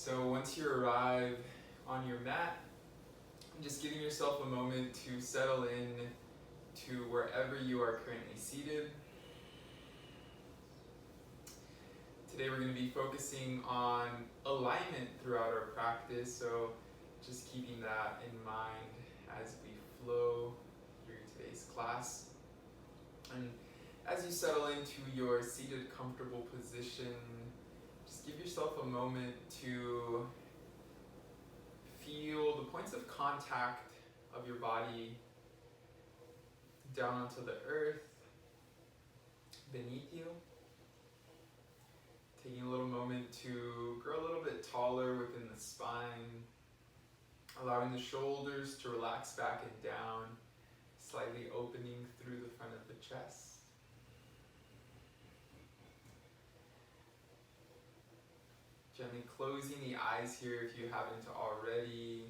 So once you arrive on your mat, just giving yourself a moment to settle in to wherever you are currently seated. Today we're going to be focusing on alignment throughout our practice, so just keeping that in mind as we flow through today's class. And as you settle into your seated comfortable position, just give yourself a moment to feel the points of contact of your body down onto the earth beneath you. Taking a little moment to grow a little bit taller within the spine, allowing the shoulders to relax back and down, slightly opening through the front of the chest. Gently closing the eyes here if you haven't already.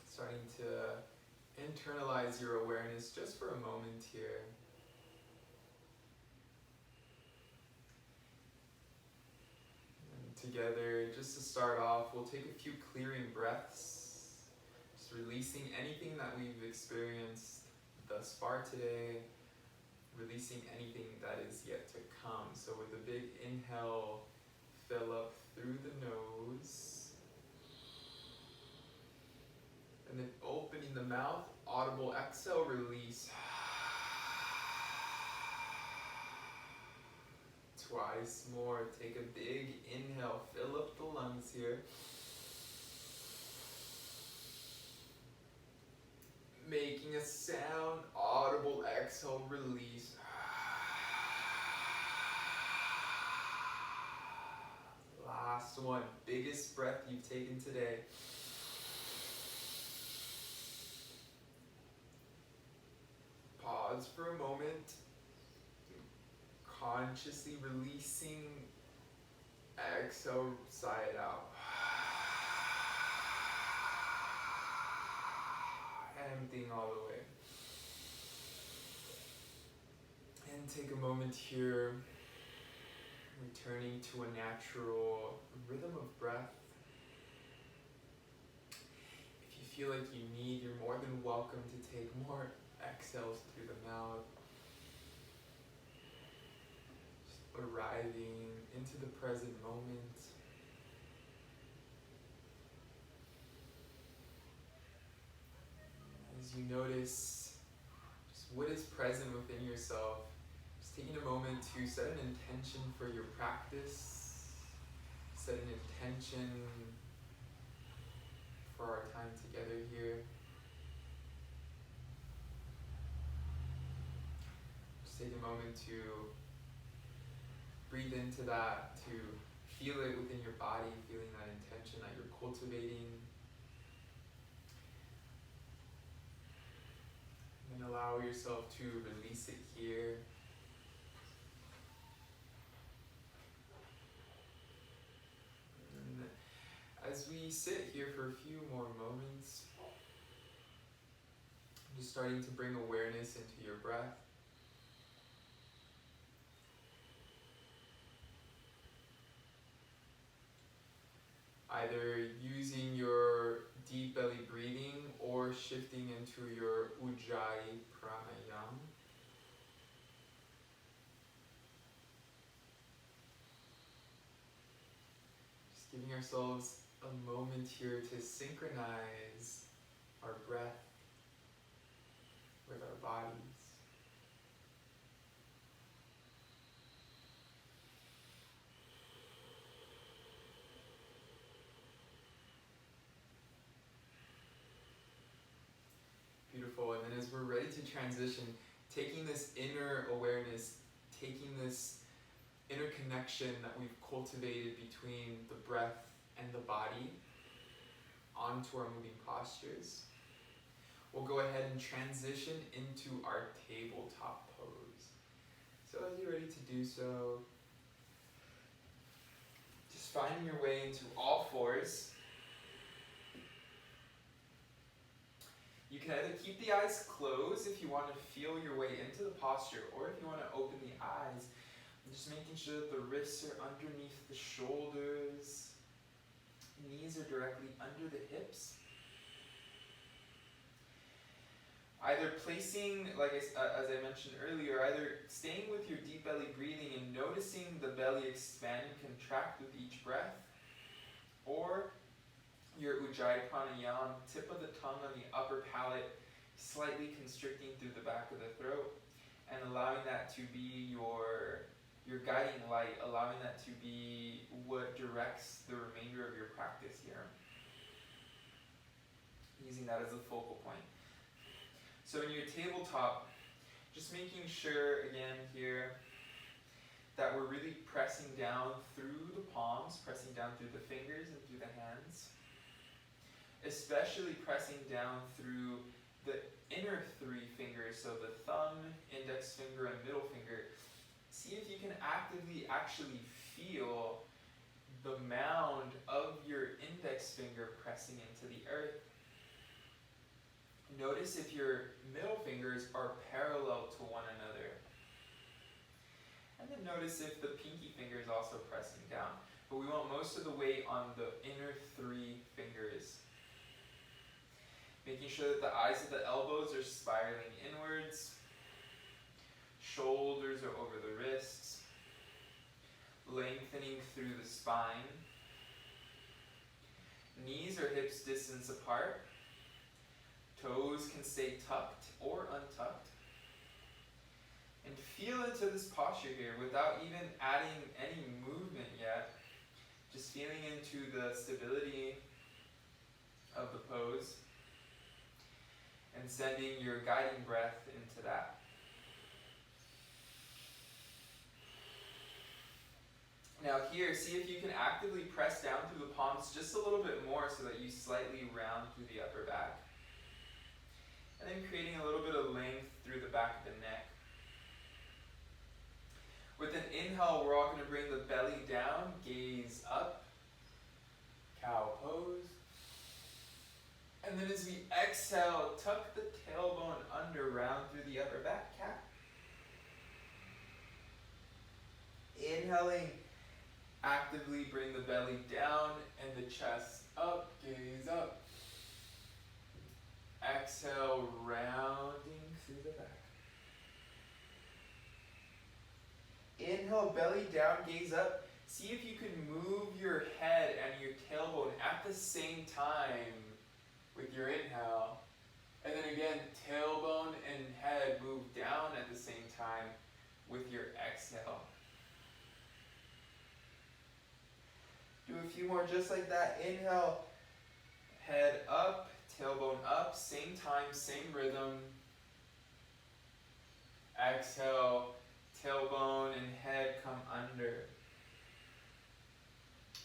Starting to internalize your awareness just for a moment here. And together, just to start off, we'll take a few clearing breaths. Just releasing anything that we've experienced thus far today. Releasing anything that is yet to come. So with a big inhale, fill up through the nose, and then opening the mouth, audible exhale, release. Twice more, take a big inhale, fill up the lungs here. Making a sound, audible exhale, release. Last one, biggest breath you've taken today. Pause for a moment. Consciously releasing. Exhale, sigh it out. Emptying all the way. And take a moment here. Returning to a natural rhythm of breath. If you feel like you need, you're more than welcome to take more exhales through the mouth. Just arriving into the present moment. As you notice just what is present within yourself, taking a moment to set an intention for your practice, set an intention for our time together here. Just take a moment to breathe into that, to feel it within your body, feeling that intention that you're cultivating. And then allow yourself to release it here. As we sit here for a few more moments, just starting to bring awareness into your breath. Either using your deep belly breathing or shifting into your Ujjayi pranayama. Just giving ourselves a moment here to synchronize our breath with our bodies. Beautiful, and then as we're ready to transition, taking this inner awareness, taking this inner connection that we've cultivated between the breath and the body onto our moving postures. We'll go ahead and transition into our tabletop pose. So as you're ready to do so, just finding your way into all fours. You can either keep the eyes closed if you want to feel your way into the posture, or if you want to open the eyes, and just making sure that the wrists are underneath the shoulders, Knees are directly under the hips. Either placing, as I mentioned earlier, either staying with your deep belly breathing and noticing the belly expand and contract with each breath, or your Ujjayi Pranayama, tip of the tongue on the upper palate, slightly constricting through the back of the throat, and allowing that to be your guiding light, allowing that to be what directs the remainder of your practice here. Using that as a focal point. So in your tabletop, just making sure, again here, that we're really pressing down through the palms, pressing down through the fingers and through the hands. Especially pressing down through the inner three fingers, so the thumb, index finger, and middle finger. See if you can actively actually feel the mound of your index finger pressing into the earth. Notice if your middle fingers are parallel to one another. And then notice if the pinky finger is also pressing down. But we want most of the weight on the inner three fingers. Making sure that the eyes of the elbows are spiraling inwards. Shoulders are over the wrists. Lengthening through the spine. Knees or hips distance apart. Toes can stay tucked or untucked. And feel into this posture here without even adding any movement yet. Just feeling into the stability of the pose. And sending your guiding breath into that. Now here, see if you can actively press down through the palms just a little bit more so that you slightly round through the upper back. And then creating a little bit of length through the back of the neck. With an inhale, we're all going to bring the belly down, gaze up, cow pose. And then as we exhale, tuck the tailbone under, round through the upper back, cat. Inhaling, actively bring the belly down and the chest up, gaze up. Exhale, rounding through the back. Inhale, belly down, gaze up. See if you can move your head and your tailbone at the same time with your inhale. And then again, tailbone and head move down at the same time with your exhale. Do a few more just like that. Inhale, head up, tailbone up, same time, same rhythm. Exhale, tailbone and head come under.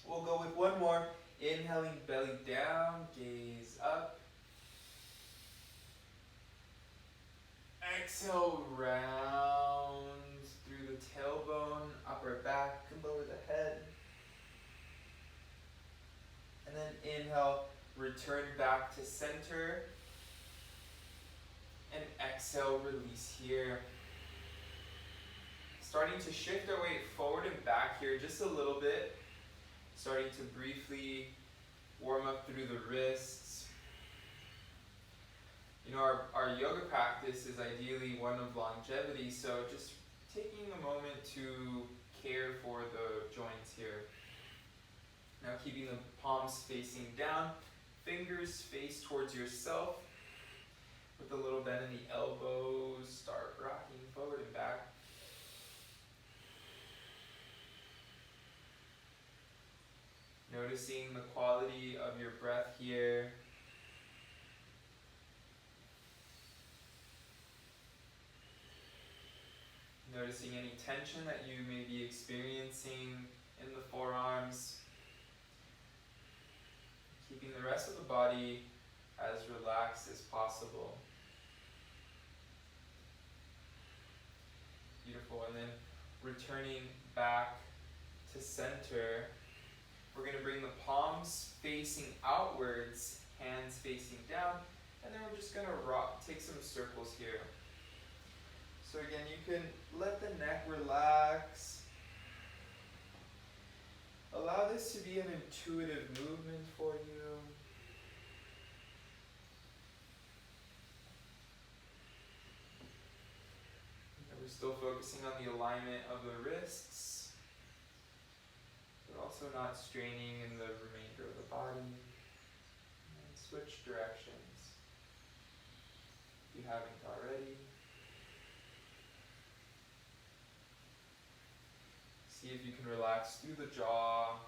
We'll go with one more. Inhaling, belly down, gaze up. Exhale, round through the tailbone, upper back, lower the head. And then inhale, return back to center. And exhale, release here. Starting to shift our weight forward and back here just a little bit. Starting to briefly warm up through the wrists. You know, our yoga practice is ideally one of longevity, so just taking a moment to care for the joints here. Now keeping the palms facing down, fingers face towards yourself. With a little bend in the elbows, start rocking forward and back. Noticing the quality of your breath here. Noticing any tension that you may be experiencing in the forearms. Keeping the rest of the body as relaxed as possible. Beautiful. And then returning back to center. We're going to bring the palms facing outwards, hands facing down, and then we're just going to take some circles here. So again, you can let the neck relax. Allow this this to be an intuitive movement for you. And we're still focusing on the alignment of the wrists, but also not straining in the remainder of the body. And switch directions if you haven't already. See if you can relax through the jaw,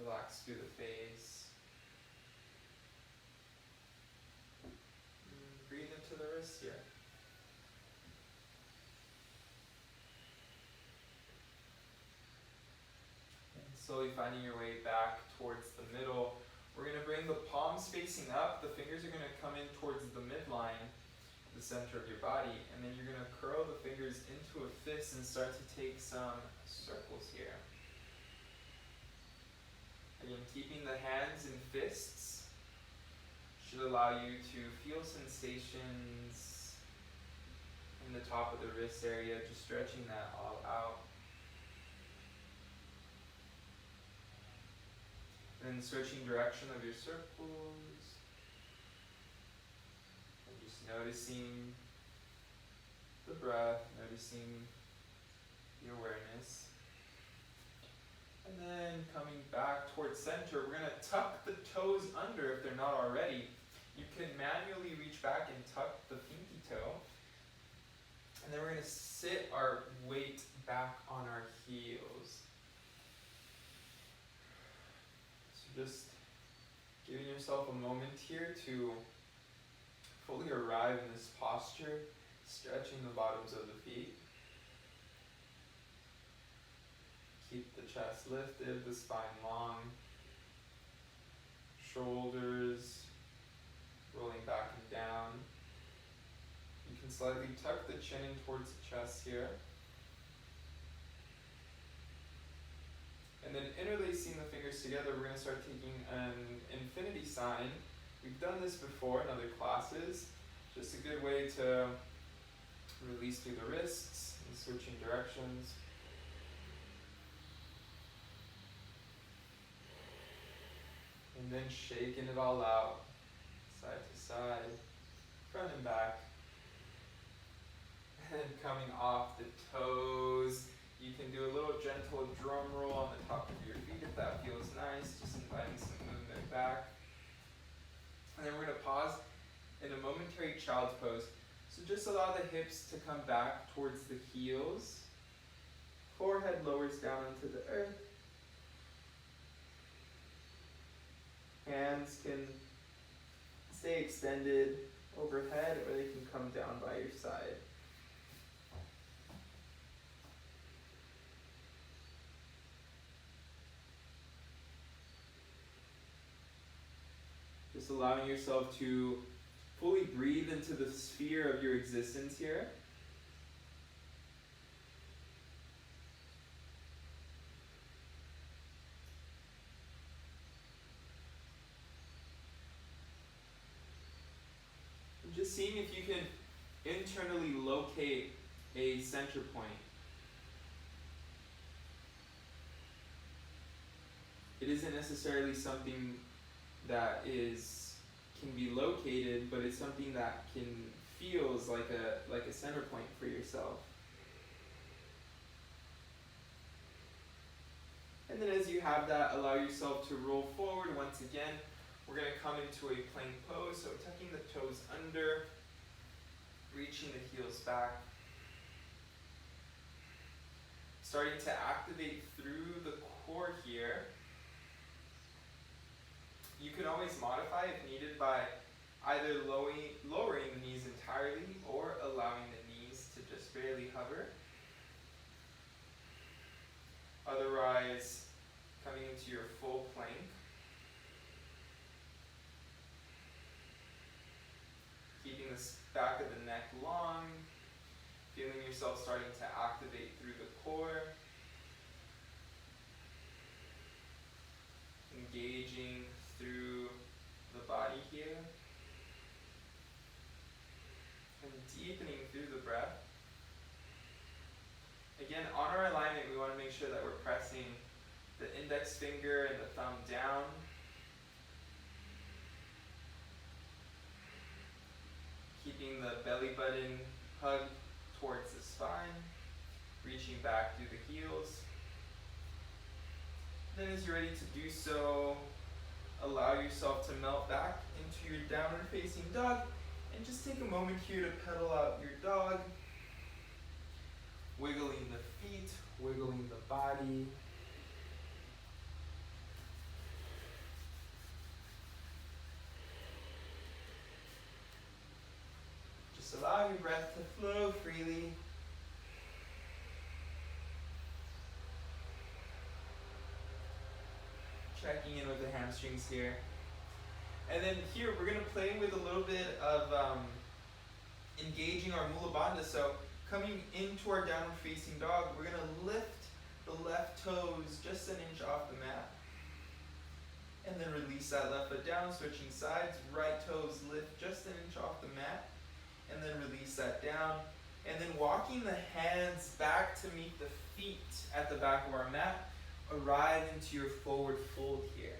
relax through the face. And breathe into the wrist here. And slowly finding your way back towards the middle. We're going to bring the palms facing up. The fingers are going to come in towards the midline, the center of your body, and then you're going to curl the fingers into a fist and start to take some circles here. Again, keeping the hands in fists should allow you to feel sensations in the top of the wrist area, just stretching that all out. And then switching direction of your circles. Noticing the breath, noticing the awareness. And then coming back towards center, we're going to tuck the toes under if they're not already. You can manually reach back and tuck the pinky toe. And then we're going to sit our weight back on our heels. So just giving yourself a moment here to fully arrive in this posture, stretching the bottoms of the feet. Keep the chest lifted, the spine long. Shoulders rolling back and down. You can slightly tuck the chin in towards the chest here. And then interlacing the fingers together, we're going to start taking an infinity sign. We've done this before in other classes. Just a good way to release through the wrists and switching directions. And then shaking it all out, side to side, front and back. And coming off the toes, you can do a little gentle drum roll on the top of your feet if that feels nice, just inviting some movement back. And then we're going to pause in a momentary child's pose. So just allow the hips to come back towards the heels. Forehead lowers down into the earth. Hands can stay extended overhead, or they can come down by your side. Just allowing yourself to fully breathe into the sphere of your existence here. And just seeing if you can internally locate a center point. It isn't necessarily something that can be located, but it's something that feels like a center point for yourself. And then as you have that, allow yourself to roll forward once again. We're going to come into a plank pose, so tucking the toes under, reaching the heels back. Starting to activate through the core here. You can always modify if needed by either lowering the knees entirely or allowing the knees to just barely hover. Otherwise, coming into your full plank. Keeping the back of the neck long, feeling yourself starting to activate through the core. Engaging through the body here. And deepening through the breath. Again, on our alignment, we want to make sure that we're pressing the index finger and the thumb down. Keeping the belly button hugged towards the spine, reaching back through the heels. Then as you're ready to do so, allow yourself to melt back into your downward facing dog, and just take a moment here to pedal out your dog, wiggling the feet, wiggling the body. Just allow your breath to flow freely. Checking in with the hamstrings here. And then here we're going to play with a little bit of engaging our Mula Bandha. So coming into our downward facing dog, we're going to lift the left toes just an inch off the mat. And then release that left foot down, switching sides. Right toes lift just an inch off the mat. And then release that down. And then walking the hands back to meet the feet at the back of our mat. Arrive into your forward fold here.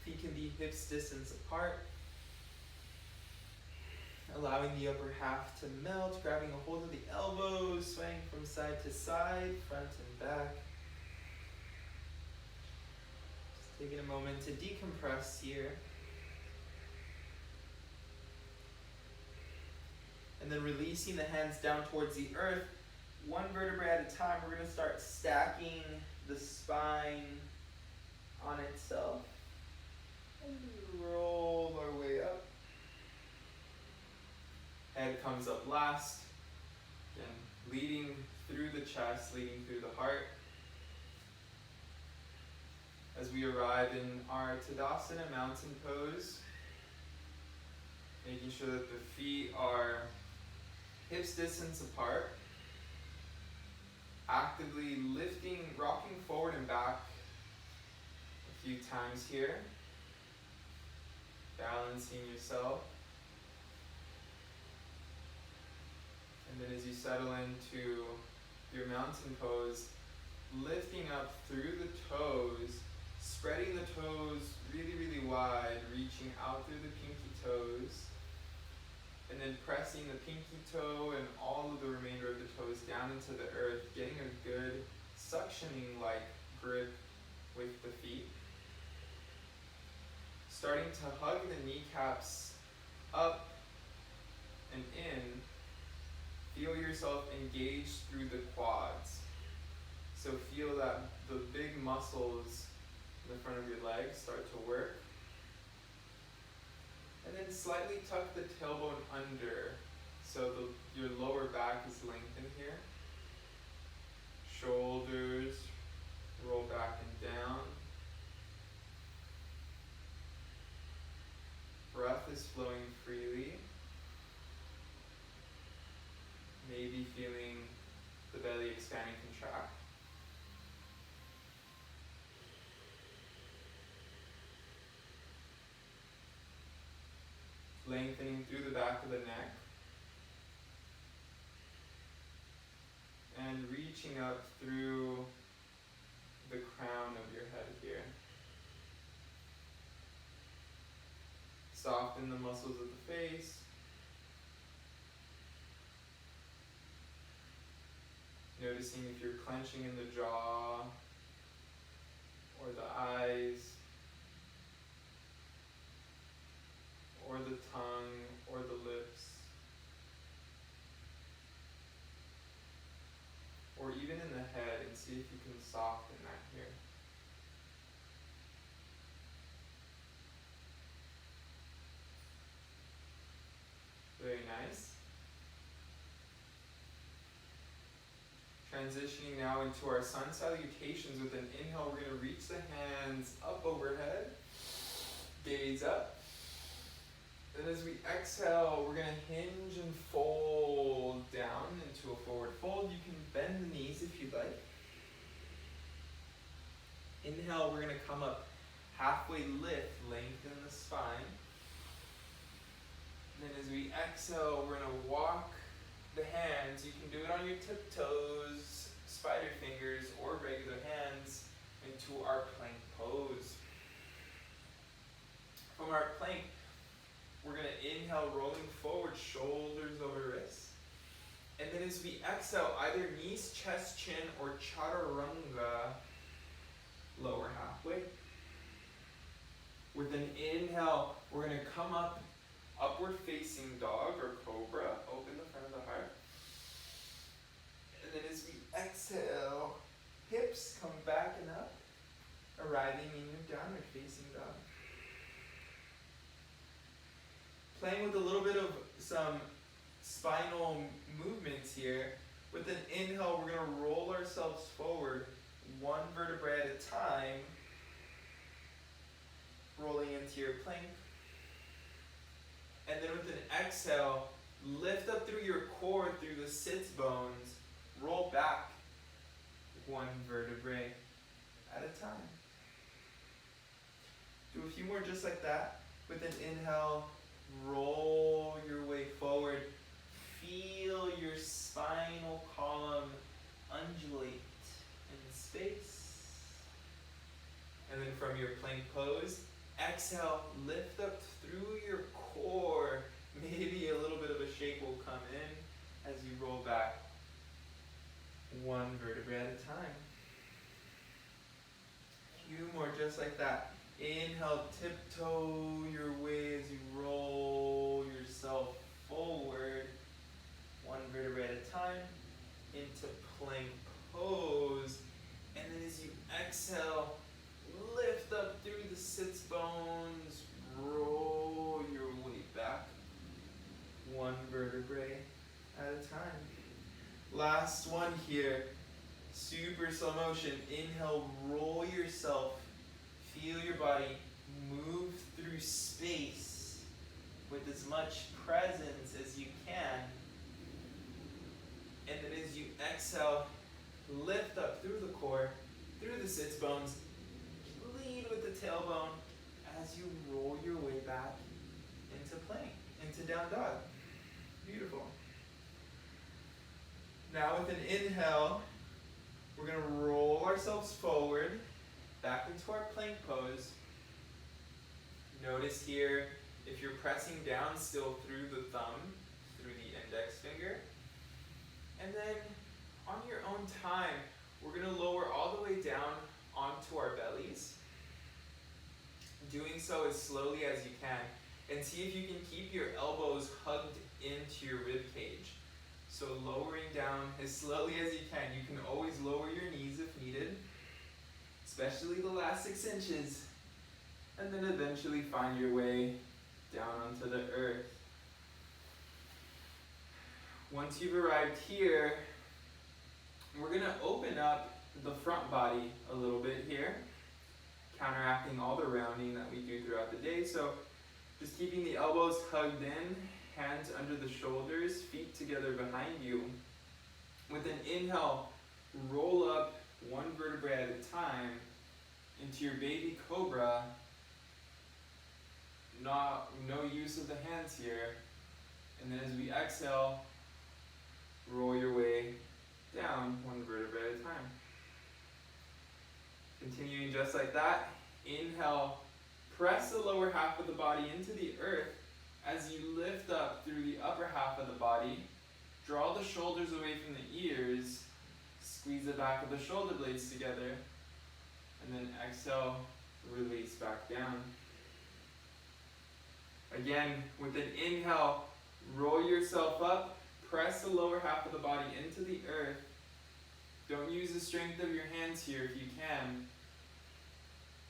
Feet can be hips distance apart. Allowing the upper half to melt, grabbing a hold of the elbows, swaying from side to side, front and back. Just taking a moment to decompress here. And then releasing the hands down towards the earth. One vertebrae at a time, we're going to start stacking the spine on itself. And roll our way up. Head comes up last. Again, leading through the chest, leading through the heart. As we arrive in our Tadasana mountain pose, making sure that the feet are hips distance apart. Actively lifting, rocking forward and back a few times here. Balancing yourself. And then as you settle into your mountain pose, lifting up through the toes, spreading the toes really, really wide, reaching out through the pinky toes. And then pressing the pinky toe and all of the remainder of the toes down into the earth, getting a good suctioning-like grip with the feet. Starting to hug the kneecaps up and in. Feel yourself engaged through the quads. So feel that the big muscles in the front of your legs start to work. And then slightly tuck the tailbone under, so your lower back is lengthened here. Shoulders roll back and down. Breath is flowing freely. Maybe feeling the belly expand and contract. Lengthening through the back of the neck. And reaching up through the crown of your head here. Soften the muscles of the face. Noticing if you're clenching in the jaw or the eyes, or the tongue, or the lips, or even in the head, and see if you can soften that here. Very nice. Transitioning now into our sun salutations. With an inhale, we're going to reach the hands up overhead, gaze up. Then as we exhale, we're going to hinge and fold down into a forward fold. You can bend the knees if you'd like. Inhale, we're going to come up halfway lift, lengthen the spine. And then as we exhale, we're going to walk the hands. You can do it on your tiptoes, spider fingers, or regular hands. into our plank pose. From our plank, we're going to inhale, rolling forward, shoulders over wrists. And then as we exhale, either knees, chest, chin, or chaturanga, lower halfway. With an inhale, we're going to come up, upward facing dog or cobra, open the front of the heart. And then as we exhale, hips come back and up, arriving in your downward facing dog. Playing with a little bit of some spinal movements here. With an inhale, we're going to roll ourselves forward, one vertebrae at a time, rolling into your plank. And then with an exhale, lift up through your core, through the sits bones, roll back, one vertebrae at a time. Do a few more just like that. With an inhale, roll your way forward. Feel your spinal column undulate in space. And then from your plank pose, exhale, lift up through your core. Maybe a little bit of a shake will come in as you roll back, one vertebrae at a time. A few more just like that. Inhale, tiptoe your way as you roll yourself forward, one vertebrae at a time, into plank pose. And then as you exhale, lift up through the sits bones, roll your way back, one vertebrae at a time. Last one here, super slow motion. Inhale, roll yourself. Feel your body move through space with as much presence as you can. And then as you exhale, lift up through the core, through the sits bones, lead with the tailbone as you roll your way back into plank, into down dog. Beautiful. Now with an inhale, we're going to roll ourselves forward, back into our plank pose. Notice here, if you're pressing down still through the thumb, through the index finger. And then on your own time, we're going to lower all the way down onto our bellies. Doing so as slowly as you can. And see if you can keep your elbows hugged into your rib cage. So lowering down as slowly as you can. You can always lower your knees if needed, especially the last 6 inches. And then eventually find your way down onto the earth. Once you've arrived here, we're going to open up the front body a little bit here, counteracting all the rounding that we do throughout the day. So just keeping the elbows hugged in, hands under the shoulders, feet together behind you. With an inhale, roll up one vertebrae at a time into your baby cobra. No use of the hands here. And then as we exhale, roll your way down one vertebrae at a time. Continuing just like that. Inhale, press the lower half of the body into the earth as you lift up through the upper half of the body. Draw the shoulders away from the ears. Squeeze the back of the shoulder blades together. And then exhale, release back down. Again, with an inhale, roll yourself up. Press the lower half of the body into the earth. Don't use the strength of your hands here if you can.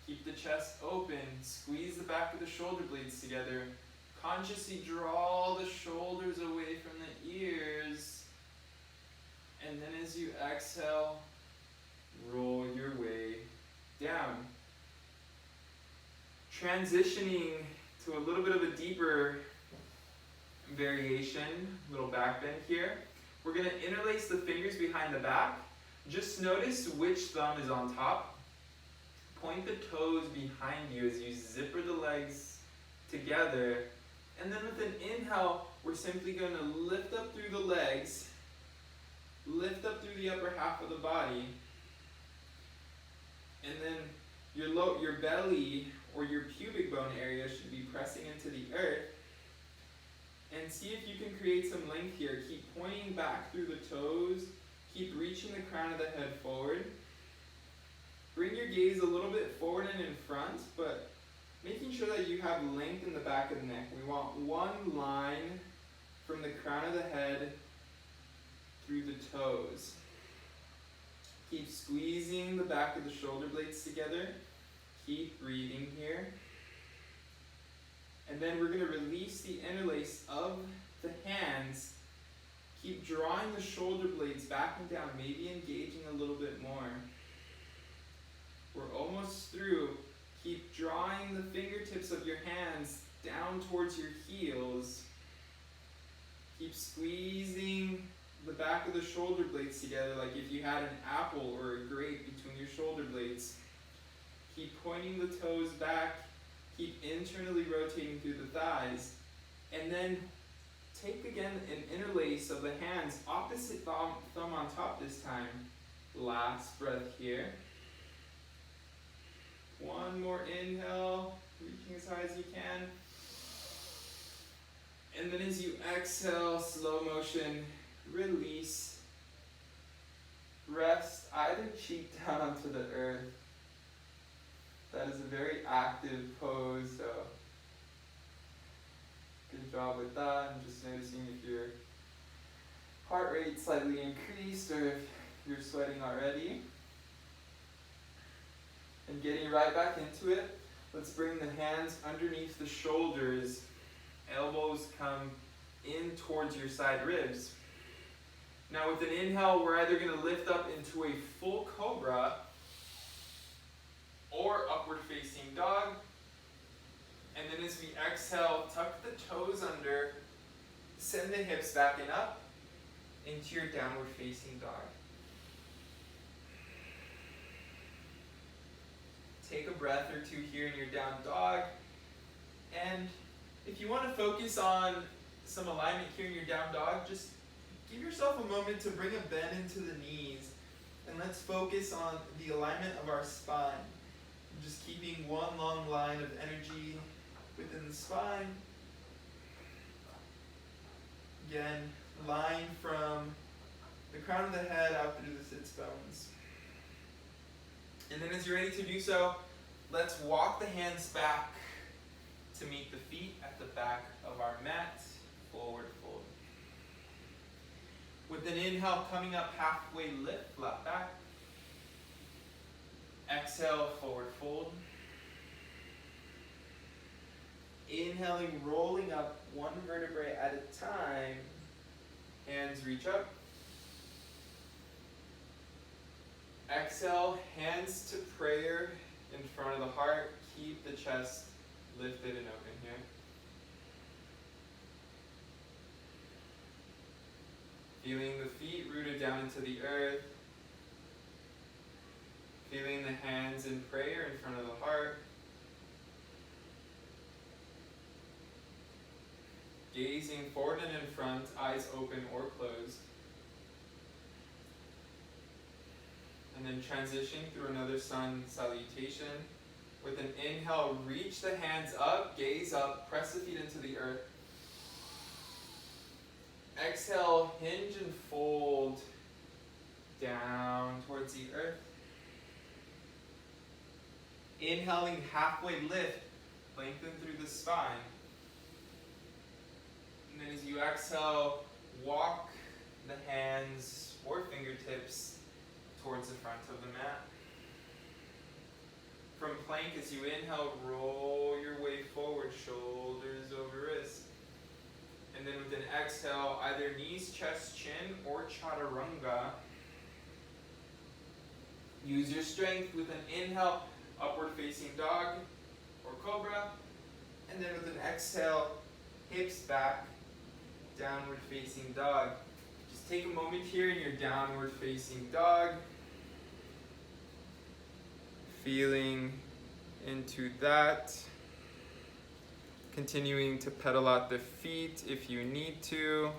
Keep the chest open. Squeeze the back of the shoulder blades together. Consciously draw the shoulders away from the ears. And then as you exhale, roll your way down. Transitioning to a little bit of a deeper variation, little back bend here. We're going to interlace the fingers behind the back. Just notice which thumb is on top. Point the toes behind you as you zipper the legs together. And then with an inhale, we're simply going to lift up through the legs, lift up through the upper half of the body. And then your belly or your pubic bone area should be pressing into the earth. And see if you can create some length here. Keep pointing back through the toes. Keep reaching the crown of the head forward. Bring your gaze a little bit forward and in front, but making sure that you have length in the back of the neck. We want one line from the crown of the head through the toes. Keep squeezing the back of the shoulder blades together. Keep breathing here. And then we're going to release the interlace of the hands. Keep drawing the shoulder blades back and down, maybe engaging a little bit more. We're almost through. Keep drawing the fingertips of your hands down towards your heels. Keep squeezing the back of the shoulder blades together like if you had an apple or a grape between your shoulder blades. Keep pointing the toes back. Keep internally rotating through the thighs. And then take again an interlace of the hands, opposite thumb on top this time. Last breath here. One more inhale, reaching as high as you can. And then as you exhale, slow motion, release. Rest either cheek down onto the earth. That is a very active pose, so good job with that. I'm just noticing if your heart rate slightly increased or if you're sweating already. And getting right back into it, let's bring the hands underneath the shoulders. Elbows come in towards your side ribs. Now with an inhale, we're either going to lift up into a full cobra or upward facing dog. And then as we exhale, tuck the toes under, send the hips back and up into your downward facing dog. Take a breath or two here in your down dog. And if you want to focus on some alignment here in your down dog, just give yourself a moment to bring a bend into the knees. And let's focus on the alignment of our spine. Just keeping one long line of energy within the spine. Again, line from the crown of the head out through the sits bones. And then as you're ready to do so, let's walk the hands back to meet the feet at the back of our mat. Forward fold. With an inhale, coming up halfway lift, flat back. Exhale, forward fold. Inhaling, rolling up one vertebrae at a time. Hands reach up. Exhale, hands to prayer in front of the heart. Keep the chest lifted and open here. Feeling the feet rooted down into the earth. Feeling the hands in prayer in front of the heart. Gazing forward and in front, eyes open or closed. And then transitioning through another sun salutation. With an inhale, reach the hands up, gaze up, press the feet into the earth. Exhale, hinge and fold down towards the earth. Inhaling, halfway lift, lengthen through the spine. And then as you exhale, walk the hands or fingertips towards the front of the mat. From plank, as you inhale, roll your way forward, shoulders over wrists. And then with an exhale, either knees, chest, chin, or chaturanga. Use your strength with an inhale, upward facing dog or cobra. And then with an exhale, hips back, downward facing dog. Just take a moment here in your downward facing dog. Feeling into that. Continuing to pedal out the feet if you need to.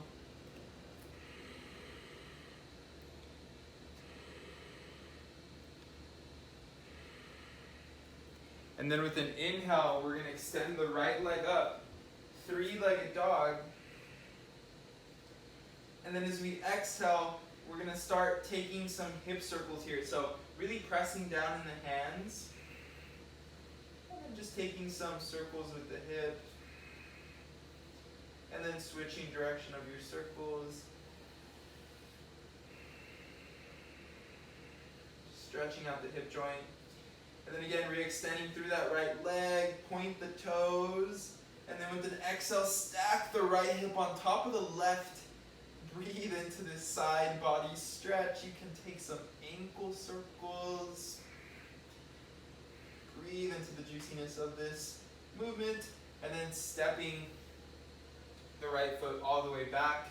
And then with an inhale, we're going to extend the right leg up, three-legged dog. And then as we exhale, we're going to start taking some hip circles here. So really pressing down in the hands. And just taking some circles with the hip. And then switching direction of your circles. Stretching out the hip joint. And then again, re-extending through that right leg. Point the toes. And then with an exhale, stack the right hip on top of the left. Breathe into this side body stretch. You can take some ankle circles. Breathe into the juiciness of this movement. And then stepping the right foot all the way back.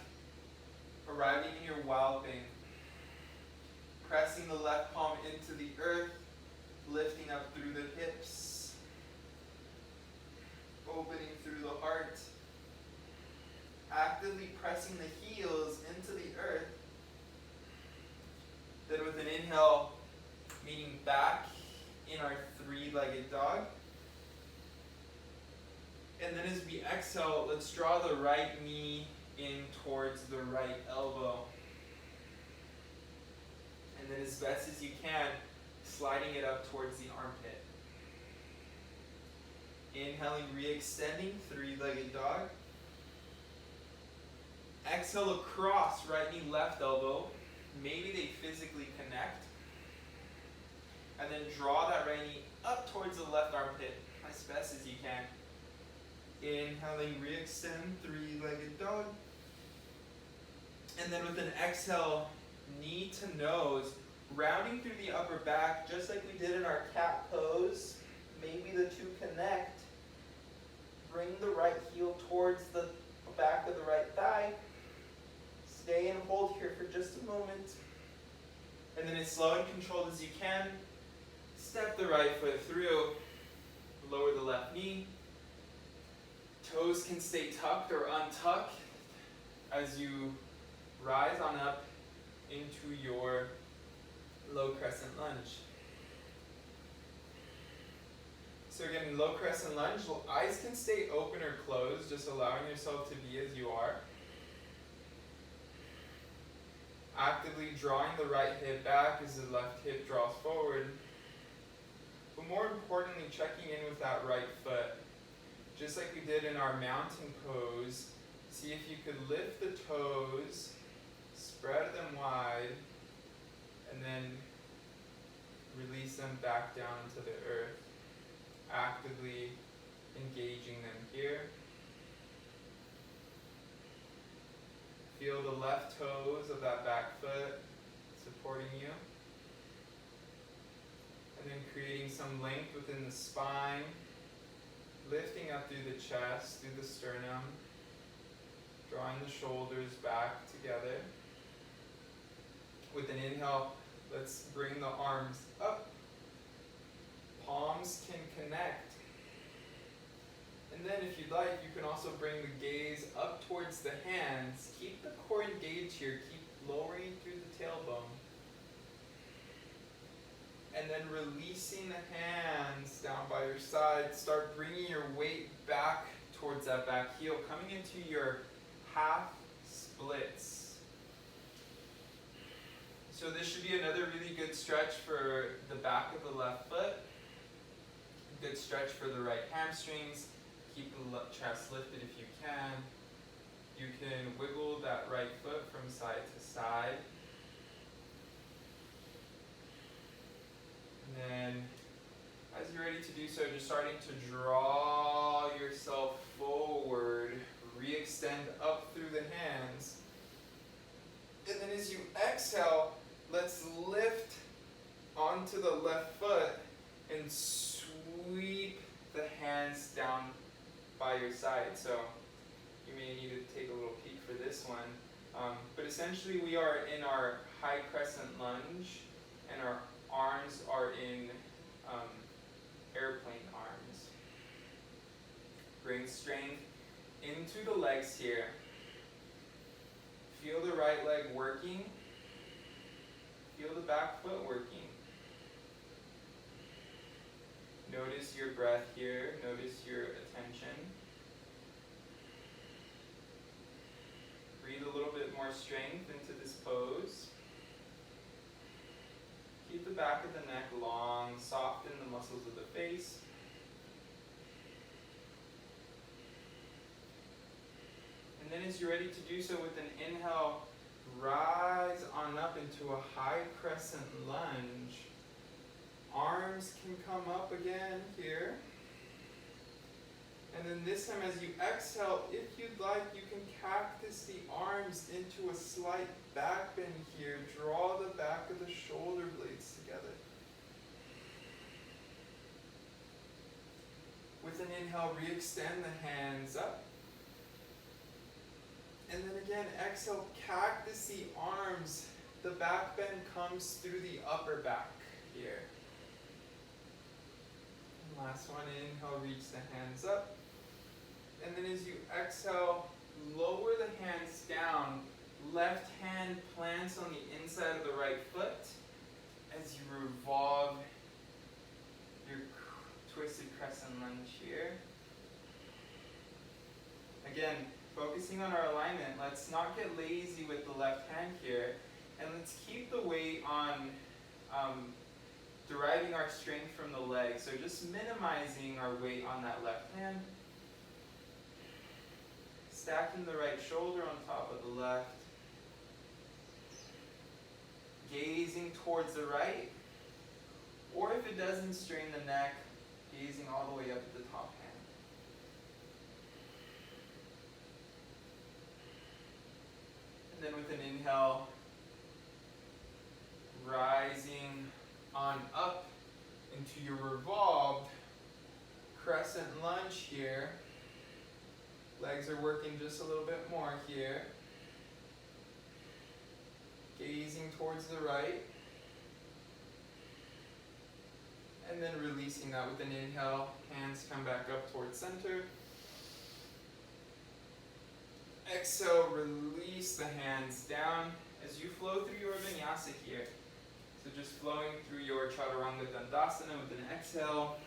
Arriving in your wild thing. Pressing the left palm into the earth. Lifting up through the hips. Opening through the heart. Actively pressing the heels into the earth. Then with an inhale, meeting back in our three-legged dog. And then as we exhale, let's draw the right knee in towards the right elbow. And then as best as you can, sliding it up towards the armpit. Inhaling, re-extending, three-legged dog. Exhale across, right knee, left elbow. Maybe they physically connect. And then draw that right knee up towards the left armpit as best as you can. Inhaling, re-extend, three-legged dog. And then with an exhale, knee to nose, rounding through the upper back, just like we did in our cat pose. Maybe the two connect. Bring the right heel towards the back of the right thigh. Stay and hold here for just a moment. And then as slow and controlled as you can, step the right foot through. Lower the left knee. Toes can stay tucked or untucked as you rise on up into your low crescent lunge. So again, low crescent lunge, eyes can stay open or closed, just allowing yourself to be as you are. Actively drawing the right hip back as the left hip draws forward. But more importantly, checking in with that right foot. Just like we did in our mountain pose, see if you could lift the toes, spread them wide, and then release them back down into the earth. Actively engaging them here. Feel the left toes of that back foot supporting you. And then creating some length within the spine. Lifting up through the chest, through the sternum. Drawing the shoulders back together. With an inhale, let's bring the arms up. Palms can connect. And then if you'd like, you can also bring the gaze up towards the hands. Keep the core engaged here. Keep lowering through the tailbone. And then releasing the hands down by your side. Start bringing your weight back towards that back heel. Coming into your half splits. So this should be another really good stretch for the back of the left foot. Good stretch for the right hamstrings. Keep the chest lifted if you can. You can wiggle that right foot from side to side. And then, as you're ready to do so, just starting to draw yourself forward. Re-extend up through the hands. And then as you exhale, let's lift onto the left foot and sweep the hands down by your side. So you may need to take a little peek for this one. But essentially we are in our high crescent lunge and our arms are in airplane arms. Bring strength into the legs here. Feel the right leg working. Feel the back foot working. Notice notice your breath here, notice your attention. Breathe a little bit more strength into this pose. Keep the back of the neck long, soften the muscles of the face. And then as you're ready to do so, with an inhale, rise on up into a high crescent lunge. Arms can come up again here. And then this time as you exhale, if you'd like, you can cactus the arms into a slight back bend here. Draw the back of the shoulder blades together. With an inhale, re-extend the hands up. And then again, exhale, cactus the arms. The back bend comes through the upper back here. And last one, inhale, reach the hands up. And then as you exhale, lower the hands down. Left hand plants on the inside of the right foot as you revolve your twisted crescent lunge here. Again, focusing on our alignment, let's not get lazy with the left hand here, and let's keep the weight on deriving our strength from the leg. So just minimizing our weight on that left hand. Stacking the right shoulder on top of the left. Gazing towards the right. Or if it doesn't strain the neck, gazing all the way up at the top hand. And then with an inhale, rising on up into your revolved crescent lunge here. Legs are working just a little bit more here. Gazing towards the right. And then releasing that with an inhale. Hands come back up towards center. Exhale, release the hands down as you flow through your vinyasa here. So just flowing through your chaturanga dandasana with an exhale.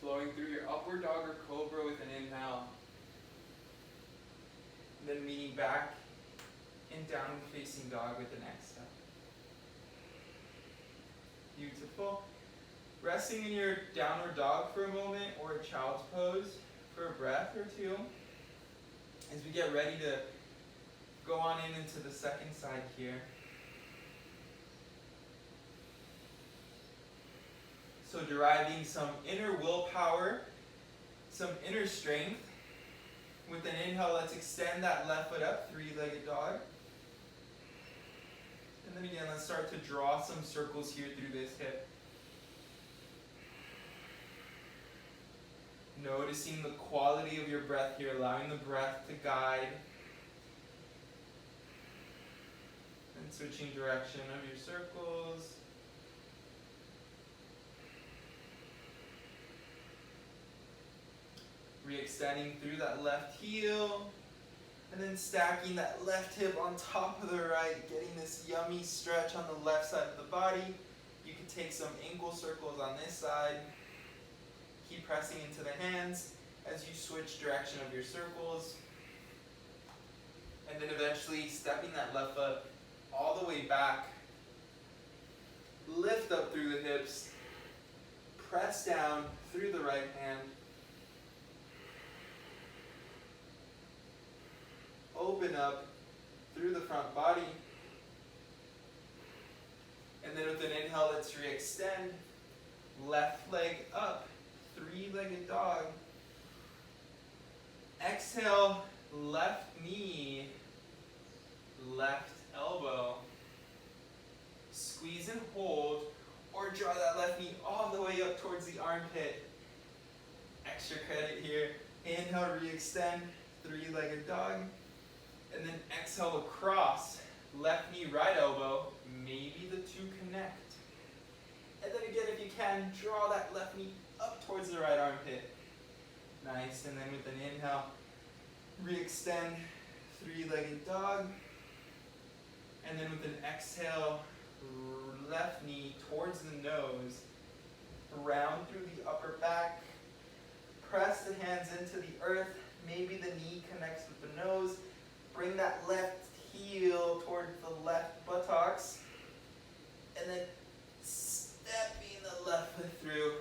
Flowing through your upward dog or cobra with an inhale. And then meeting back in downward facing dog with an exhale. Beautiful. Resting in your downward dog for a moment or a child's pose for a breath or two. As we get ready to go on into the second side here. So deriving some inner willpower, some inner strength. With an inhale, let's extend that left foot up, three-legged dog. And then again, let's start to draw some circles here through this hip. Noticing the quality of your breath here, allowing the breath to guide. And switching direction of your circles. Re-extending through that left heel. And then stacking that left hip on top of the right, getting this yummy stretch on the left side of the body. You can take some ankle circles on this side. Keep pressing into the hands as you switch direction of your circles. And then eventually stepping that left foot all the way back. Lift up through the hips. Press down through the right hand. Open up through the front body. And then with an inhale, let's re-extend. Left leg up, three-legged dog. Exhale, left knee, left elbow. Squeeze and hold, or draw that left knee all the way up towards the armpit. Extra credit here. Inhale, re-extend, three-legged dog. And then exhale across, left knee, right elbow, maybe the two connect. And then again, if you can, draw that left knee up towards the right armpit. Nice, and then with an inhale, re-extend, three-legged dog. And then with an exhale, left knee towards the nose. Round through the upper back. Press the hands into the earth. Maybe the knee connects with the nose. Bring that left heel towards the left buttocks. And then stepping the left foot through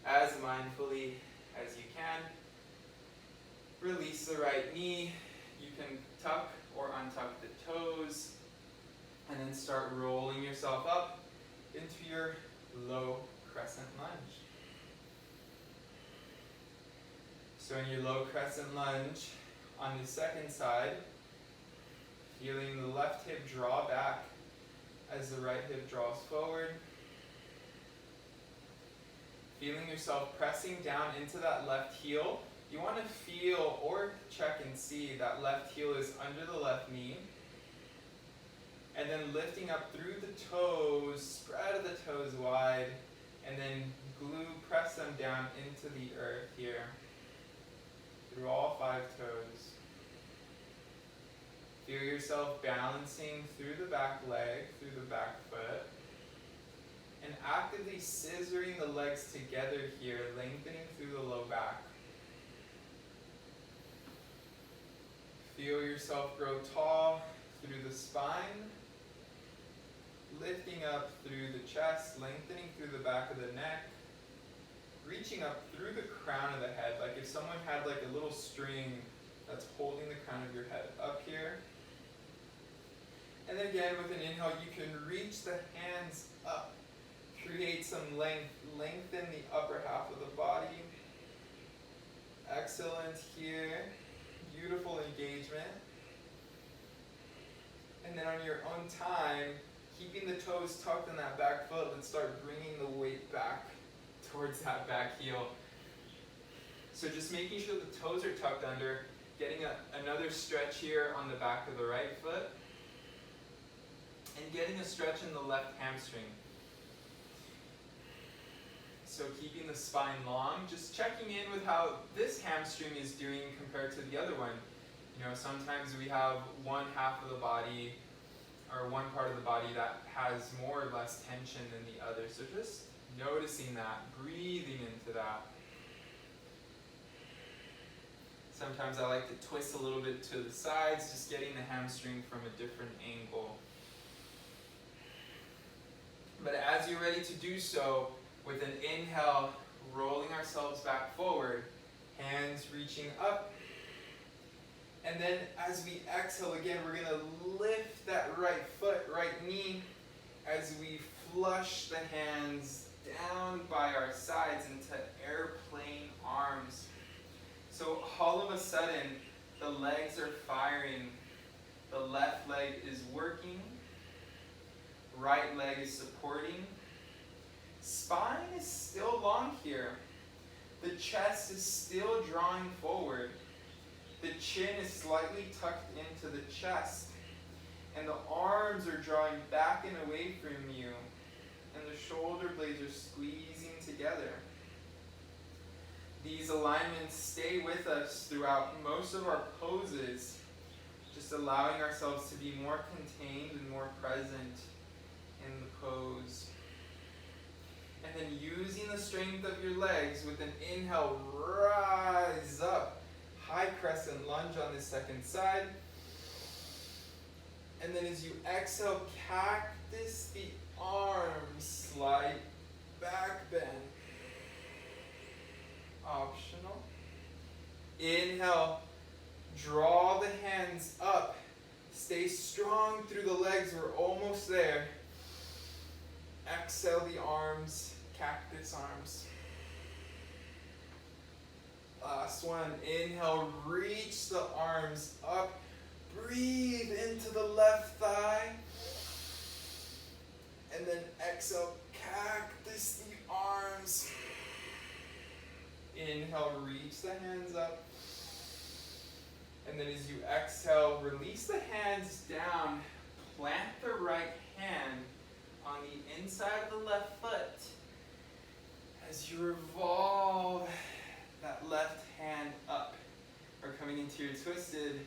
as mindfully as you can. Release the right knee. You can tuck or untuck the toes. And then start rolling yourself up into your low crescent lunge. So in your low crescent lunge, on the second side, feeling the left hip draw back as the right hip draws forward. Feeling yourself pressing down into that left heel. You want to feel or check and see that left heel is under the left knee. And then lifting up through the toes, spread of the toes wide, and then press them down into the earth here. Through all 5 toes. Feel yourself balancing through the back leg, through the back foot. And actively scissoring the legs together here, lengthening through the low back. Feel yourself grow tall through the spine. Lifting up through the chest, lengthening through the back of the neck. Reaching up through the crown of the head, like if someone had like a little string that's holding the crown of your head up here. And then again, with an inhale, you can reach the hands up. Create some length, lengthen the upper half of the body. Excellent here. Beautiful engagement. And then on your own time, keeping the toes tucked in that back foot, let's start bringing the weight back towards that back heel. So just making sure the toes are tucked under, getting another stretch here on the back of the right foot, and getting a stretch in the left hamstring. So keeping the spine long, just checking in with how this hamstring is doing compared to the other one. You know, sometimes we have one half of the body or one part of the body that has more or less tension than the other. So just noticing that, breathing into that. Sometimes I like to twist a little bit to the sides, just getting the hamstring from a different angle. But as you're ready to do so, with an inhale, rolling ourselves back forward, hands reaching up. And then as we exhale again, we're going to lift that right foot, right knee, as we flush the hands down by our sides into airplane arms. So all of a sudden, the legs are firing. The left leg is working. Right leg is supporting. Spine is still long here. The chest is still drawing forward. The chin is slightly tucked into the chest. And the arms are drawing back and away from you. And the shoulder blades are squeezing together. These alignments stay with us throughout most of our poses, just allowing ourselves to be more contained and more present in the pose. And then using the strength of your legs with an inhale, rise up. High crescent lunge on the second side. And then as you exhale, cactus the arms, slight back bend. Optional. Inhale, draw the hands up. Stay strong through the legs, we're almost there. Exhale the arms, cactus arms. Last one, inhale, reach the arms up. Breathe into the left thigh. And then exhale, cactus the arms. Inhale, reach the hands up. And then as you exhale, release the hands down. Plant the right hand on the inside of the left foot. As you revolve that left hand up. We're coming into your twisted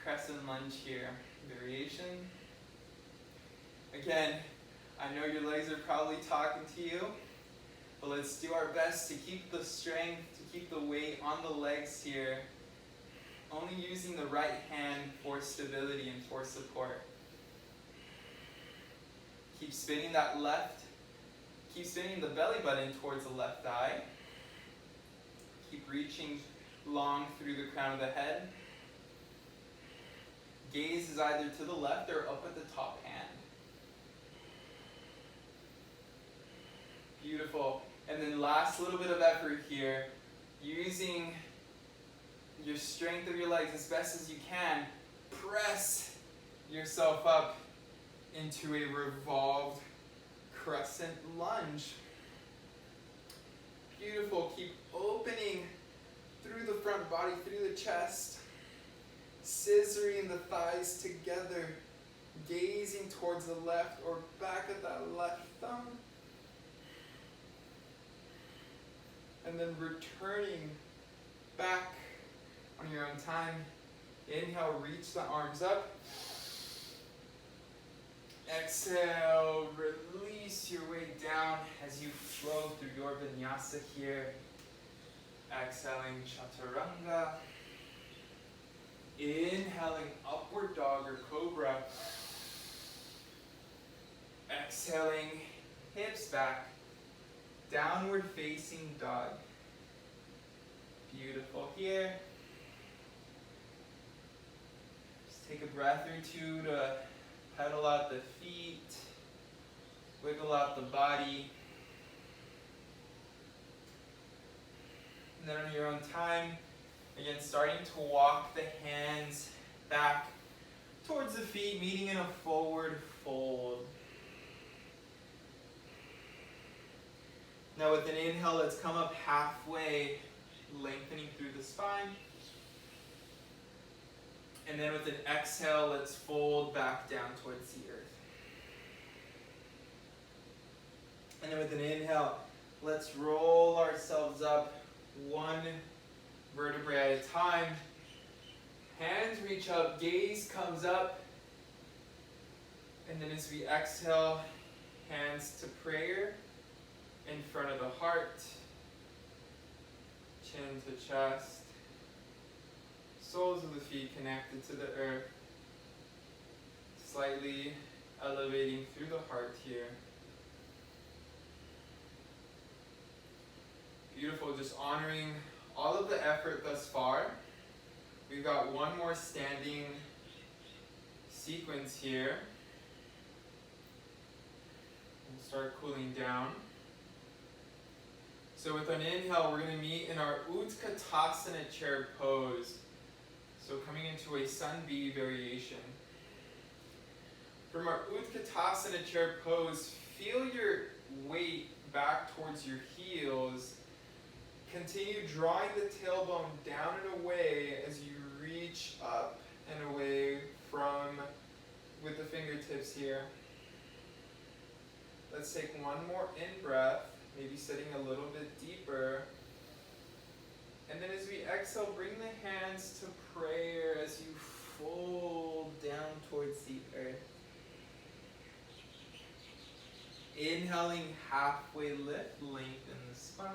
crescent lunge here. Variation. Again, I know your legs are probably talking to you. But let's do our best to keep the strength, to keep the weight on the legs here. Only using the right hand for stability and for support. Keep spinning that left. Keep spinning the belly button towards the left eye. Keep reaching long through the crown of the head. Gaze is either to the left or up at the top hand. Beautiful. And then last little bit of effort here, using your strength of your legs as best as you can, press yourself up into a revolved crescent lunge. Beautiful. Keep opening through the front body, through the chest, scissoring the thighs together, gazing towards the left or back at that left thumb, and then returning back on your own time. Inhale, reach the arms up. Exhale, release your way down as you flow through your vinyasa here. Exhaling chaturanga. Inhaling upward dog or cobra. Exhaling hips back. Downward facing dog. Beautiful here. Just take a breath or two to pedal out the feet, wiggle out the body. And then on your own time, again, starting to walk the hands back towards the feet, meeting in a forward fold. Now with an inhale, let's come up halfway, lengthening through the spine. And then with an exhale, let's fold back down towards the earth. And then with an inhale, let's roll ourselves up one vertebrae at a time. Hands reach up, gaze comes up. And then as we exhale, hands to prayer in front of the heart, chin to chest. Soles of the feet connected to the earth, slightly elevating through the heart here. Beautiful, just honoring all of the effort thus far. We've got one more standing sequence here. We'll start cooling down. So with an inhale, we're going to meet in our Uttatasana chair pose. So coming into a sun bee variation. From our Uttatasana chair pose, feel your weight back towards your heels. Continue drawing the tailbone down and away as you reach up and away from with the fingertips here. Let's take one more in-breath, maybe sitting a little bit deeper. And then as we exhale, bring the hands to prayer as you fold down towards the earth. Inhaling, halfway lift, lengthen the spine.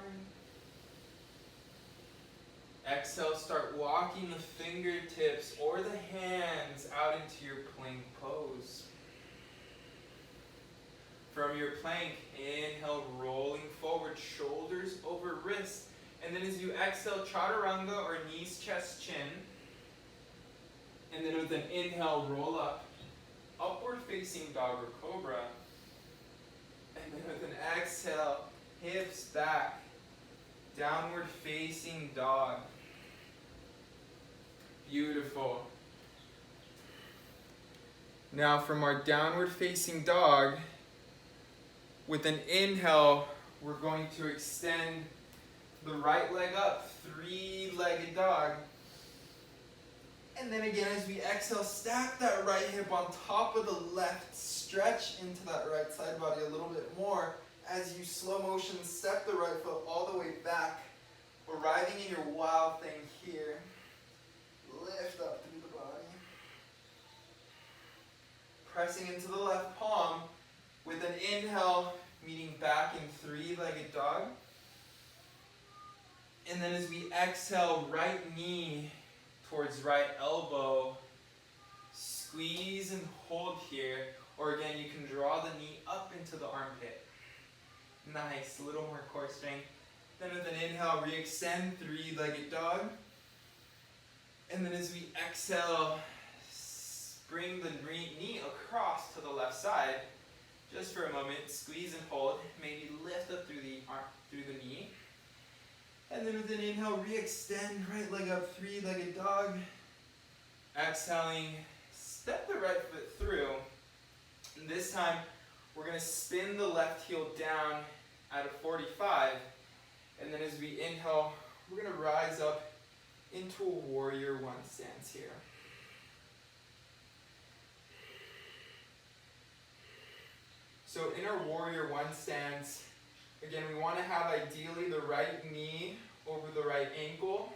Exhale, start walking the fingertips or the hands out into your plank pose. From your plank, inhale, rolling forward, shoulders over wrists. And then as you exhale, chaturanga or knees, chest, chin. And then with an inhale, roll up, upward facing dog or cobra. And then with an exhale, hips back, downward facing dog. Beautiful. Now from our downward facing dog, with an inhale, we're going to extend the right leg up, three-legged dog. And then again, as we exhale, stack that right hip on top of the left, stretch into that right side body a little bit more as you slow motion step the right foot all the way back, arriving in your wild thing here. Lift up through the body. Pressing into the left palm. With an inhale, meeting back in three-legged dog. And then as we exhale, right knee towards right elbow. Squeeze and hold here. Or again, you can draw the knee up into the armpit. Nice, a little more core strength. Then with an inhale, re-extend, three-legged dog. And then as we exhale, bring the knee across to the left side. Just for a moment, squeeze and hold. Maybe lift up through the arm, through the knee. And then with an inhale, re-extend, right leg up, three-legged dog. Exhaling, step the right foot through. And this time, we're going to spin the left heel down at a 45. And then as we inhale, we're going to rise up into a warrior one stance here. So in our warrior one stance, again, we want to have ideally the right knee over the right ankle,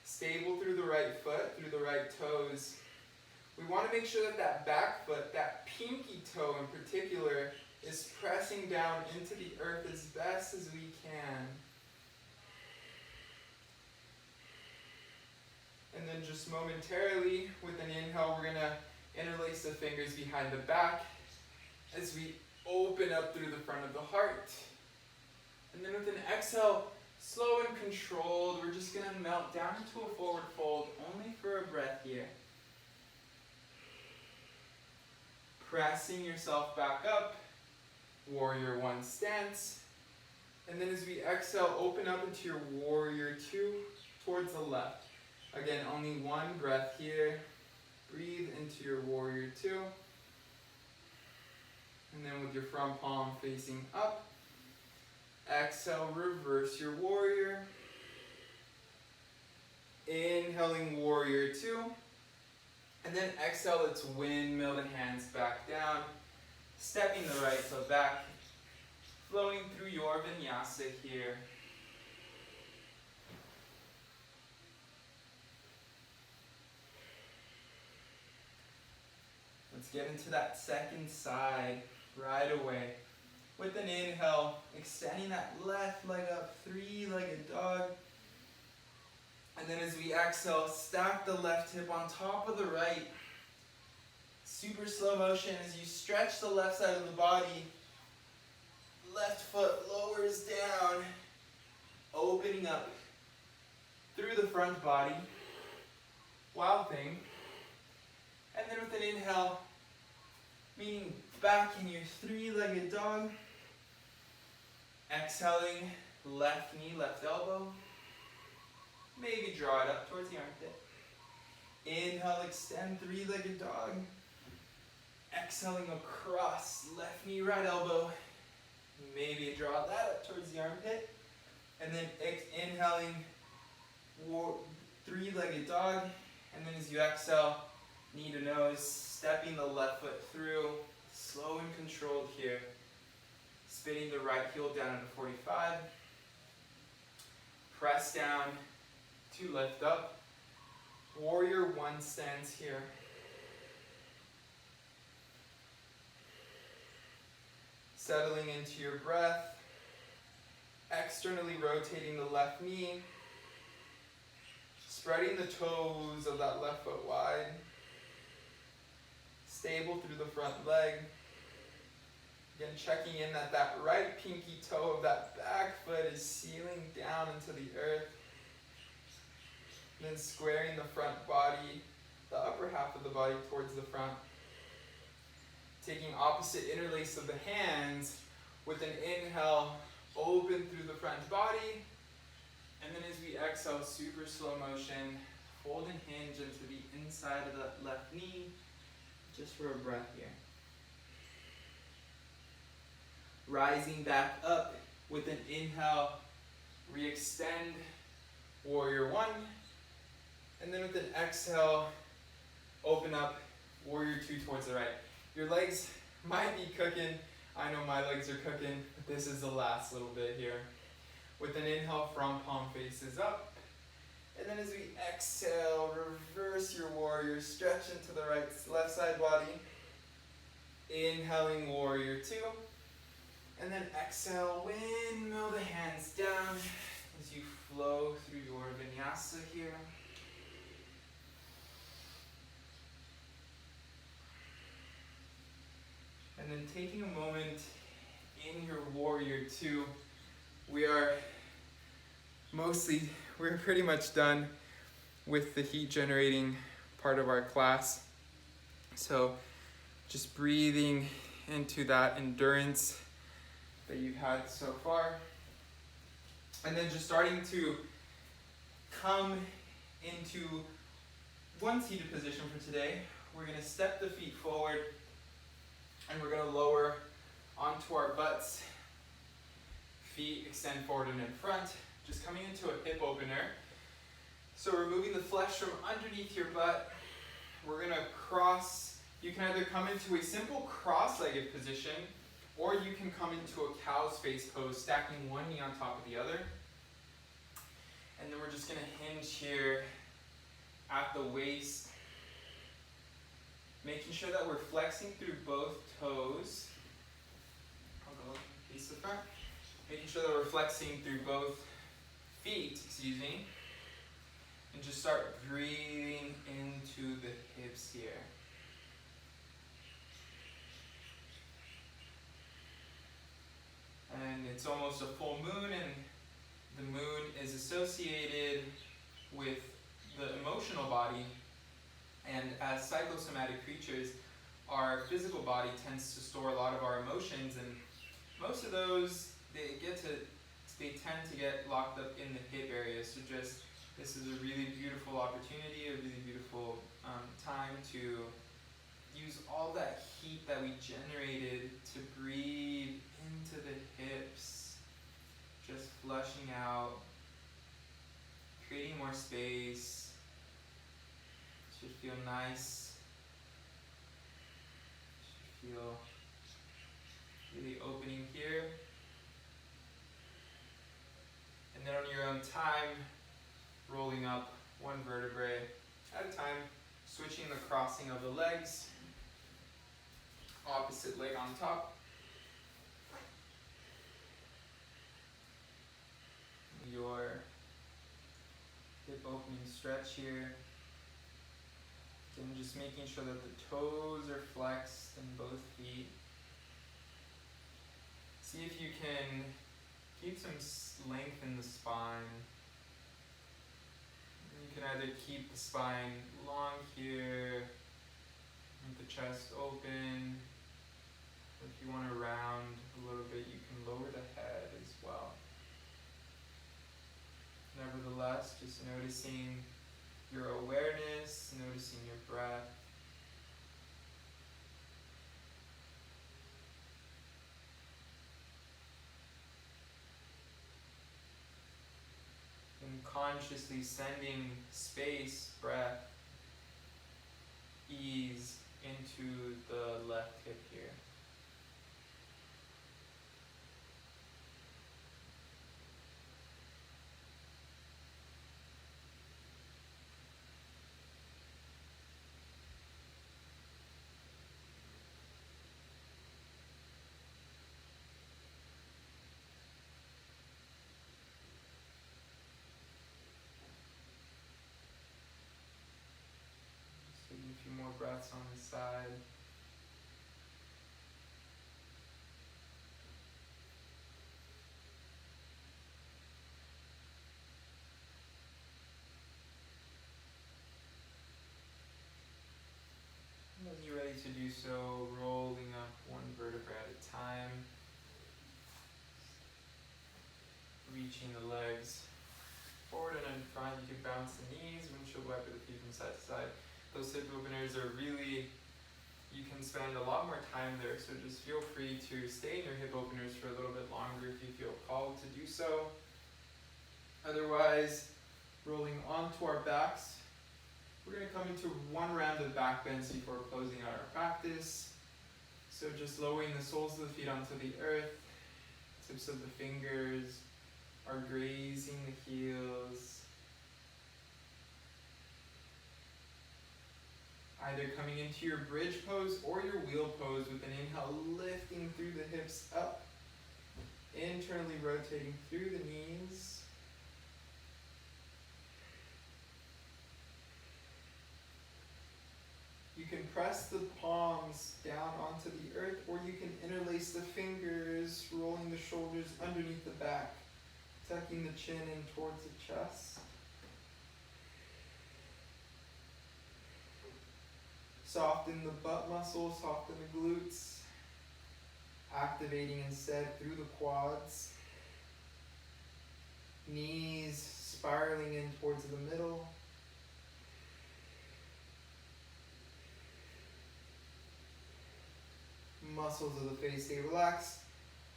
stable through the right foot, through the right toes. We want to make sure that that back foot, that pinky toe in particular, is pressing down into the earth as best as we can. And then just momentarily, with an inhale, we're going to interlace the fingers behind the back as we open up through the front of the heart. And then with an exhale, slow and controlled, we're just going to melt down into a forward fold, only for a breath here. Pressing yourself back up, warrior one stance. And then as we exhale, open up into your warrior two towards the left. Again, only one breath here. Breathe into your warrior two. And then with your front palm facing up, exhale, reverse your warrior. Inhaling warrior two. And then exhale, let's windmill the hands back down. Stepping the right foot back. Flowing through your vinyasa here. Let's get into that second side right away. With an inhale, extending that left leg up, three-legged dog. And then as we exhale, stack the left hip on top of the right. Super slow motion as you stretch the left side of the body. Left foot lowers down, opening up through the front body. Wild thing. And then with an inhale, meaning back in your three-legged dog. Exhaling, left knee, left elbow. Maybe draw it up towards the armpit. Inhale, extend, three-legged dog. Exhaling across, left knee, right elbow. Maybe draw that up towards the armpit. And then inhaling, three-legged dog. And then as you exhale, knee to nose, stepping the left foot through, slow and controlled here. Spinning the right heel down into 45. Press down to lift up. Warrior one stance here. Settling into your breath. Externally rotating the left knee. Spreading the toes of that left foot wide. Stable through the front leg. Again, checking in that that right pinky toe of that back foot is sealing down into the earth. And then squaring the front body, the upper half of the body towards the front. Taking opposite interlace of the hands with an inhale, open through the front body. And then as we exhale, super slow motion, fold and hinge into the inside of the left knee, just for a breath here. Rising back up with an inhale, re-extend, warrior one. And then with an exhale, open up, warrior two towards the right. Your legs might be cooking. I know my legs are cooking, but this is the last little bit here. With an inhale, front palm faces up. And then as we exhale, reverse your warrior, stretch into the left side body. Inhaling warrior two. And then exhale, windmill the hands down as you flow through your vinyasa here. And then taking a moment in your warrior two, we're pretty much done with the heat generating part of our class. So just breathing into that endurance that you've had so far. And then just starting to come into one seated position for today. We're going to step the feet forward and we're going to lower onto our butts. Feet extend forward and in front. Just coming into a hip opener. So removing the flesh from underneath your butt. We're going to cross. You can either come into a simple cross-legged position, or you can come into a cow's face pose, stacking one knee on top of the other. And then we're just going to hinge here at the waist, making sure that we're flexing through both toes. I'll go face the front. Making sure that we're flexing through both feet, and just start breathing into the hips here. And it's almost a full moon, and the moon is associated with the emotional body, and as psychosomatic creatures, our physical body tends to store a lot of our emotions, and most of those, they tend to get locked up in the hip area. So this is a really beautiful opportunity, a really beautiful time to use all that heat that we generated to breathe into the hips, just flushing out, creating more space. Should feel nice. Should feel really opening here. And then on your own time, rolling up one vertebrae at a time, switching the crossing of the legs, opposite leg on top. Your hip opening stretch here. And just making sure that the toes are flexed in both feet. See if you can keep some length in the spine. You can either keep the spine long here, with the chest open. If you want to round a little bit, you can lower the head as well. Nevertheless, just noticing your awareness, noticing your breath. And consciously sending space, breath, ease into the left hip here. A few more breaths on the side. And as you're ready to do so, rolling up one vertebra at a time. Reaching the legs forward and in front. You can bounce the knees, windshield wiper the feet from side to side. Those hip openers are really, you can spend a lot more time there, so just feel free to stay in your hip openers for a little bit longer if you feel called to do so. Otherwise, rolling onto our backs, we're going to come into one round of back bends before closing out our practice. So just lowering the soles of the feet onto the earth, tips of the fingers are grazing the heels. Either coming into your bridge pose or your wheel pose with an inhale, lifting through the hips up. internally rotating through the knees. You can press the palms down onto the earth, or you can interlace the fingers, rolling the shoulders underneath the back, tucking the chin in towards the chest. Soften the butt muscles, soften the glutes, activating instead through the quads. Knees spiraling in towards the middle. Muscles of the face stay relaxed.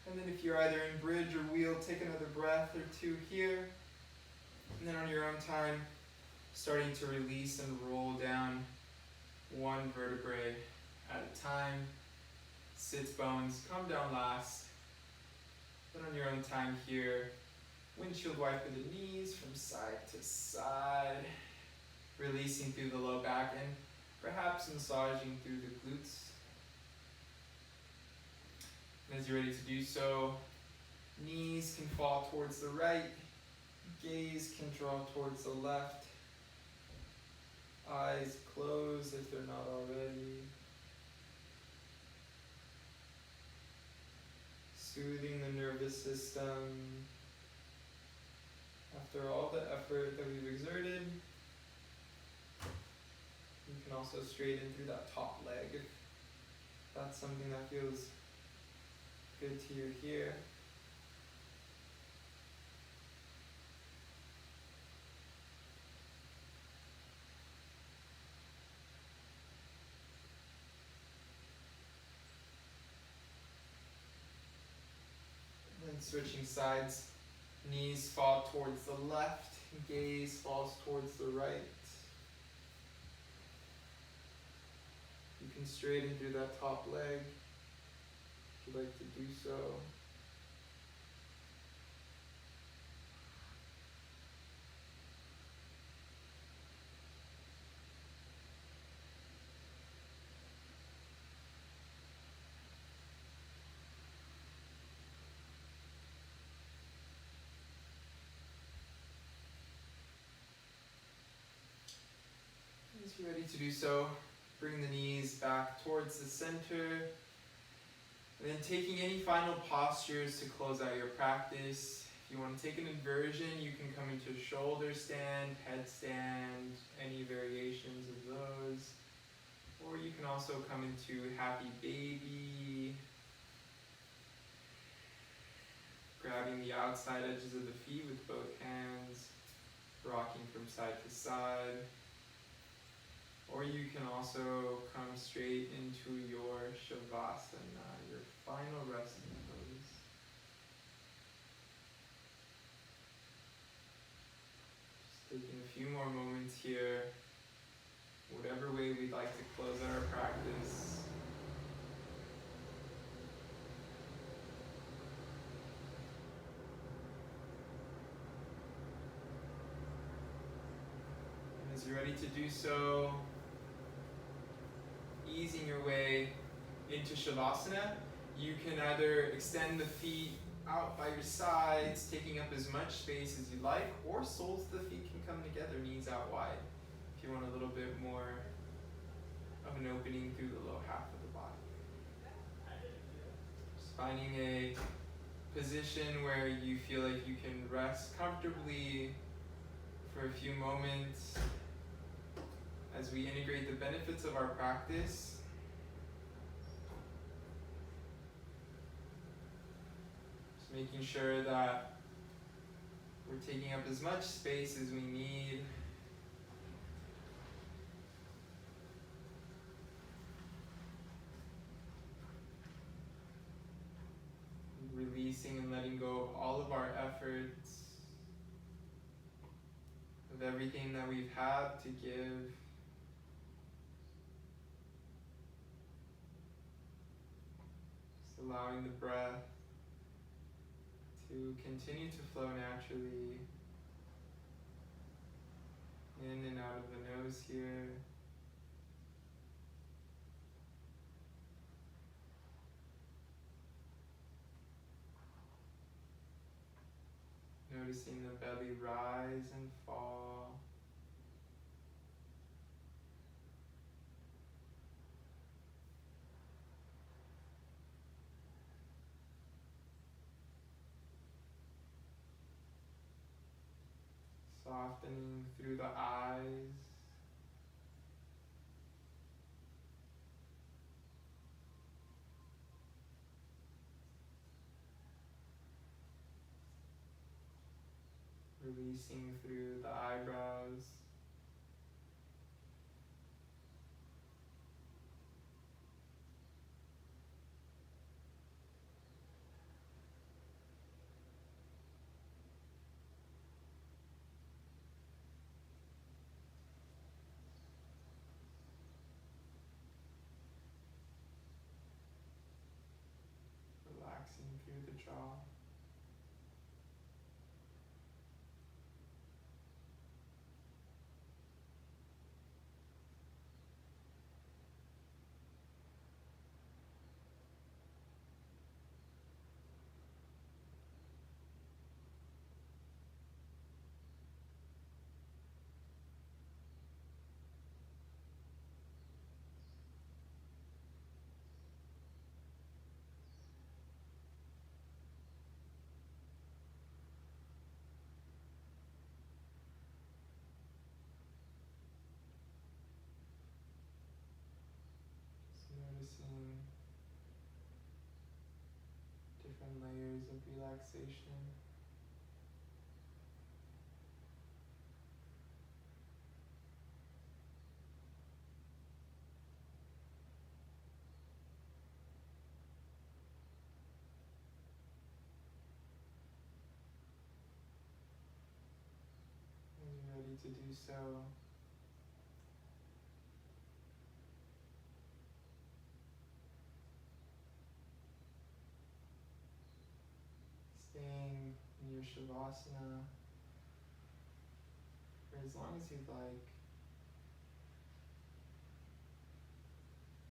And then if you're either in bridge or wheel, take another breath or two here. And then on your own time, starting to release and roll down one vertebrae at a time. Sits bones come down last. Then on your own time here, windshield wiper the knees from side to side, releasing through the low back and perhaps massaging through the glutes. And as you're ready to do so, knees can fall towards the right, gaze can draw towards the left, eyes closed if they're not already. Soothing the nervous system. After all the effort that we've exerted, you can also straighten through that top leg if that's something that feels good to you here. And then switching sides, knees fall towards the left, gaze falls towards the right. You can straighten through that top leg if you'd like to do so. As you're ready to do so, bring the knees back towards the center. And then taking any final postures to close out your practice. If you want to take an inversion, you can come into shoulder stand, headstand, any variations of those. Or you can also come into happy baby, grabbing the outside edges of the feet with both hands, rocking from side to side. Or you can also come straight into your Shavasana, your final resting pose. Just taking a few more moments here, whatever way we'd like to close out our practice. And as you're ready to do so, easing your way into Shavasana, you can either extend the feet out by your sides, taking up as much space as you like, or soles of the feet can come together, knees out wide, if you want a little bit more of an opening through the low half of the body. Just finding a position where you feel like you can rest comfortably for a few moments as we integrate the benefits of our practice. Just making sure that we're taking up as much space as we need. Releasing and letting go of all of our efforts, of everything that we've had to give. Allowing the breath to continue to flow naturally in and out of the nose here. Noticing the belly rise and fall. Softening through the eyes. Releasing through the eyebrows. Relaxing through the jaw. Noticing different layers of relaxation. When you're ready to do so, staying in your Shavasana for as long as you'd like.